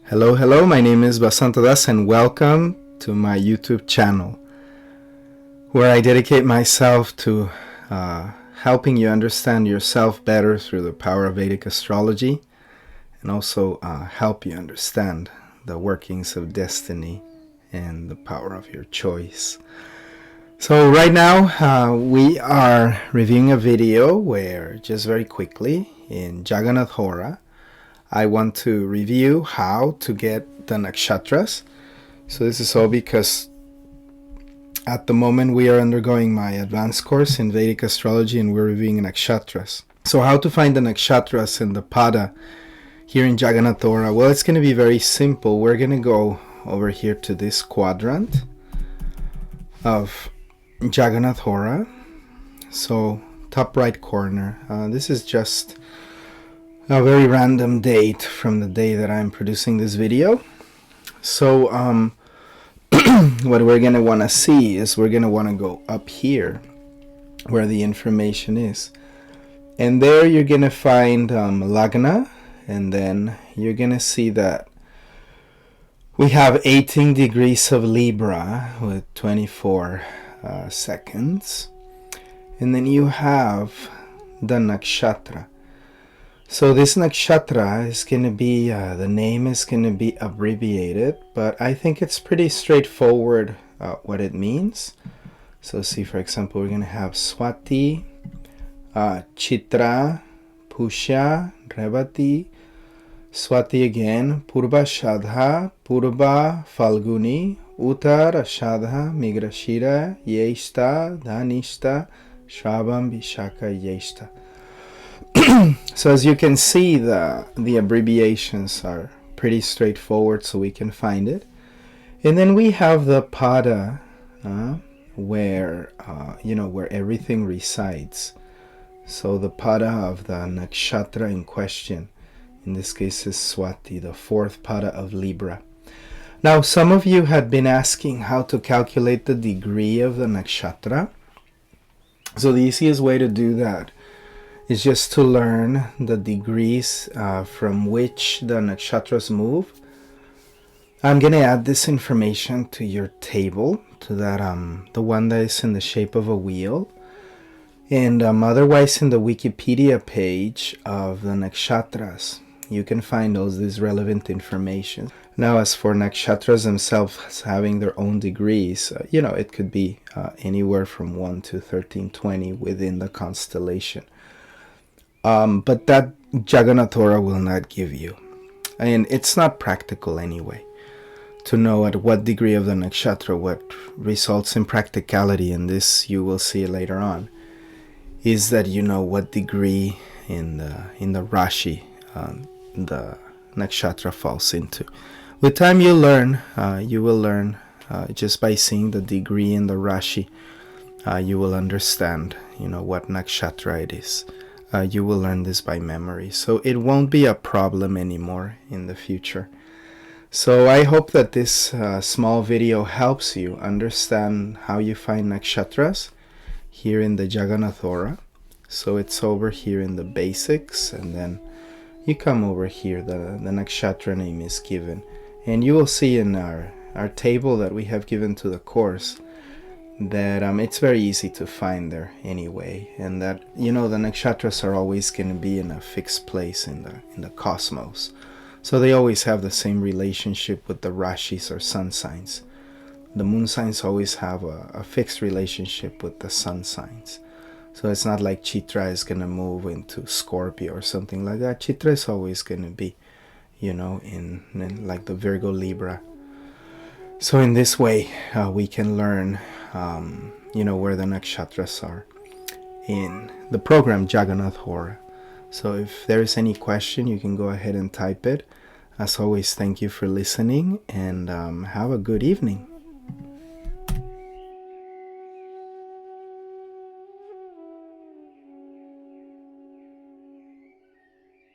Hello, my name is Vasanta and welcome to my YouTube channel, where I dedicate myself to helping you understand yourself better through the power of Vedic Astrology, and also help you understand the workings of destiny and the power of your choice. So right now we are reviewing a video where, just very quickly, in Jagannatha Hora, I want to review how to get the Nakshatras. So this is all because at the moment we are undergoing my advanced course in Vedic Astrology and we're reviewing Nakshatras. So how to find the Nakshatras in the Pada here in Jagannatha Hora? Well, it's going to be very simple. We're going to go over here to this quadrant of Jagannatha Hora. So top right corner. This is just a very random date from the day that I'm producing this video. So what we're going to want to see is we're going to want to go up here where the information is. And there you're going to find Lagna, and then you're going to see that we have 18 degrees of Libra with 24 seconds. And then you have the Nakshatra. So this nakshatra is going to be, the name is going to be abbreviated, but I think it's pretty straightforward what it means. So see, for example, we're going to have Swati, Chitra, Pushya, Revati, Swati again, Purva Shadha, Purva Falguni, Uttar Ashadha, Migrashira, Yeshta, Dhanishta, Shravam, Vishaka, Yeshta. So as you can see, the abbreviations are pretty straightforward, so we can find it. And then we have the Pada, where where everything resides. So the Pada of the Nakshatra in question, in this case, is Swati, the fourth Pada of Libra. Now, some of you had been asking how to calculate the degree of the Nakshatra. So the easiest way to do that is just to learn the degrees from which the nakshatras move. I'm going to add this information to your table, to that the one that is in the shape of a wheel, and otherwise in the Wikipedia page of the nakshatras you can find this relevant information. Now, as for nakshatras themselves having their own degrees, it could be anywhere from 1 to 1320 within the constellation. But that Jagannatha Hora will not give you. And it's not practical anyway to know at what degree of the nakshatra. What results in practicality, and this you will see later on, is that you know what degree in the Rashi the nakshatra falls into. With time you will learn just by seeing the degree in the Rashi. You will understand what nakshatra it is. You will learn this by memory, so it won't be a problem anymore in the future. So I hope that this small video helps you understand how you find nakshatras here in the Jagannatha Hora. So it's over here in the basics, and then you come over here, the nakshatra name is given, and you will see in our table that we have given to the course that it's very easy to find there anyway, and that the nakshatras are always going to be in a fixed place in the cosmos, so they always have the same relationship with the rashis or sun signs. The moon signs always have a fixed relationship with the sun signs, so it's not like Chitra is going to move into Scorpio or something like that. Chitra is always going to be in like the Virgo Libra. So in this way we can learn where the nakshatras are in the program Jagannatha Hora. So if there is any question, you can go ahead and type it. As always, thank you for listening, and have a good evening.